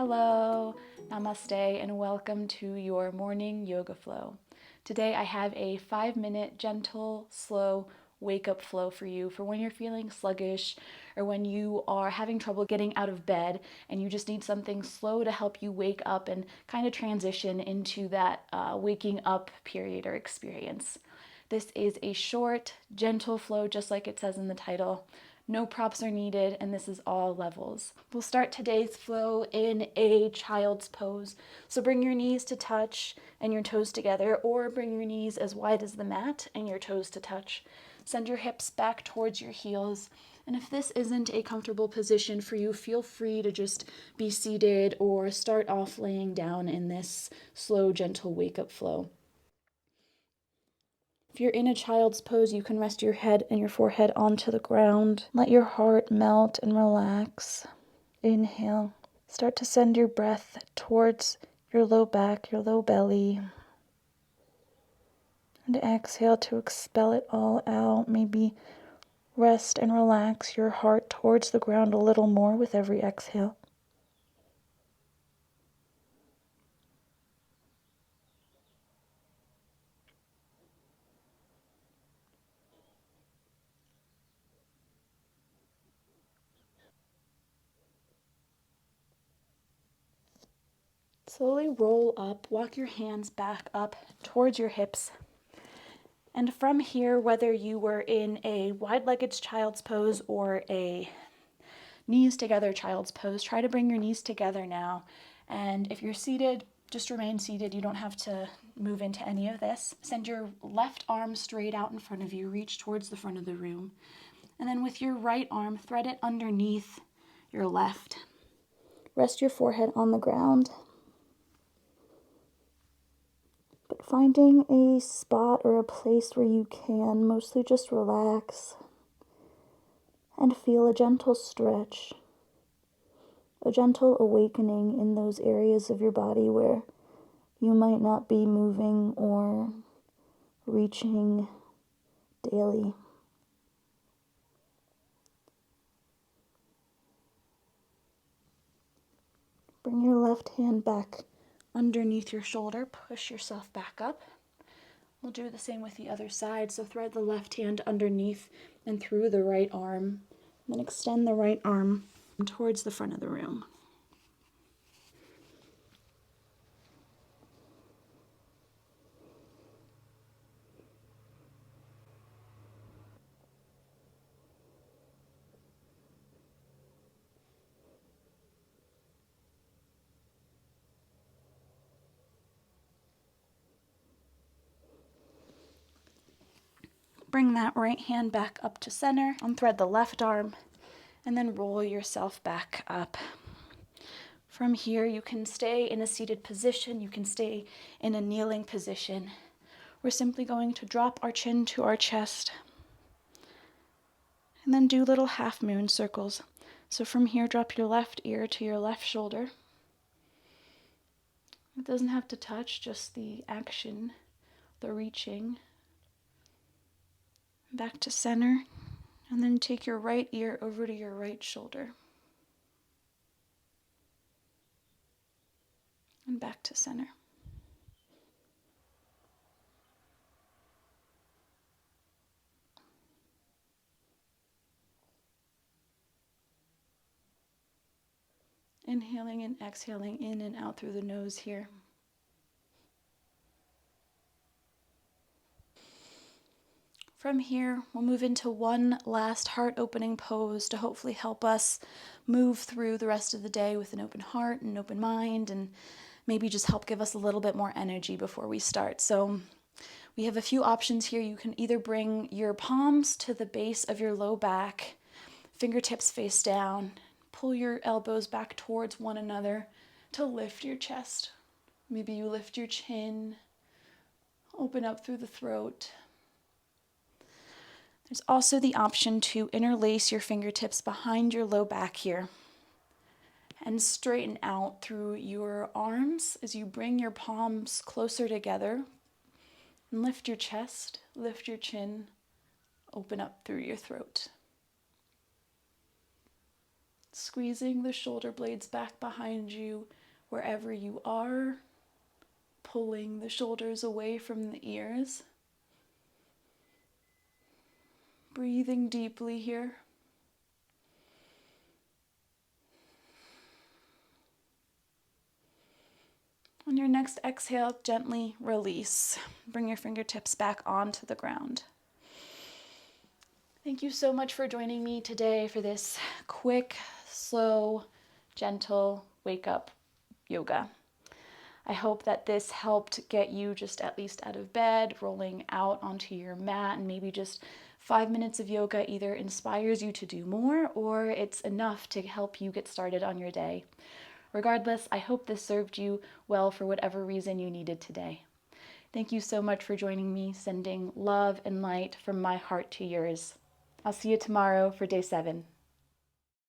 Hello, namaste, and welcome to your morning yoga flow. Today I have a 5-minute gentle, slow wake up flow for you for when you're feeling sluggish or when you are having trouble getting out of bed and you just need something slow to help you wake up and kind of transition into that waking up period or experience. This is a short, gentle flow, just like it says in the title. No props are needed, and this is all levels. We'll start today's flow in a child's pose. So bring your knees to touch and your toes together, or bring your knees as wide as the mat and your toes to touch. Send your hips back towards your heels. And if this isn't a comfortable position for you, feel free to just be seated or start off laying down in this slow, gentle wake-up flow. If you're in a child's pose, you can rest your head and your forehead onto the ground. Let your heart melt and relax. Inhale. Start to send your breath towards your low back, your low belly. And exhale to expel it all out. Maybe rest and relax your heart towards the ground a little more with every exhale. Slowly roll up, walk your hands back up towards your hips. And from here, whether you were in a wide-legged child's pose or a knees together child's pose, try to bring your knees together now. And if you're seated, just remain seated. You don't have to move into any of this. Send your left arm straight out in front of you. Reach towards the front of the room. And then with your right arm, thread it underneath your left. Rest your forehead on the ground. But finding a spot or a place where you can mostly just relax and feel a gentle stretch, a gentle awakening in those areas of your body where you might not be moving or reaching daily. Bring your left hand back underneath your shoulder. Push yourself back up. We'll do the same with the other side. So thread the left hand underneath and through the right arm. Then extend the right arm towards the front of the room. Bring that right hand back up to center, unthread the left arm, and then roll yourself back up. From here, you can stay in a seated position, you can stay in a kneeling position. We're simply going to drop our chin to our chest and then do little half moon circles. So from here, drop your left ear to your left shoulder. It doesn't have to touch, just the action, the reaching. Back to center, and then take your right ear over to your right shoulder. And back to center. Inhaling and exhaling in and out through the nose here. From here, we'll move into one last heart-opening pose to hopefully help us move through the rest of the day with an open heart and an open mind, and maybe just help give us a little bit more energy before we start. So we have a few options here. You can either bring your palms to the base of your low back, fingertips face down, pull your elbows back towards one another to lift your chest. Maybe you lift your chin, open up through the throat. There's also the option to interlace your fingertips behind your low back here and straighten out through your arms as you bring your palms closer together and lift your chest, lift your chin, open up through your throat. Squeezing the shoulder blades back behind you wherever you are, pulling the shoulders away from the ears. Breathing deeply here. On your next exhale, gently release. Bring your fingertips back onto the ground. Thank you so much for joining me today for this quick, slow, gentle wake-up yoga. I hope that this helped get you just at least out of bed, rolling out onto your mat, and maybe just 5 minutes of yoga either inspires you to do more or it's enough to help you get started on your day. Regardless, I hope this served you well for whatever reason you needed today. Thank you so much for joining me, sending love and light from my heart to yours. I'll see you tomorrow for day 7.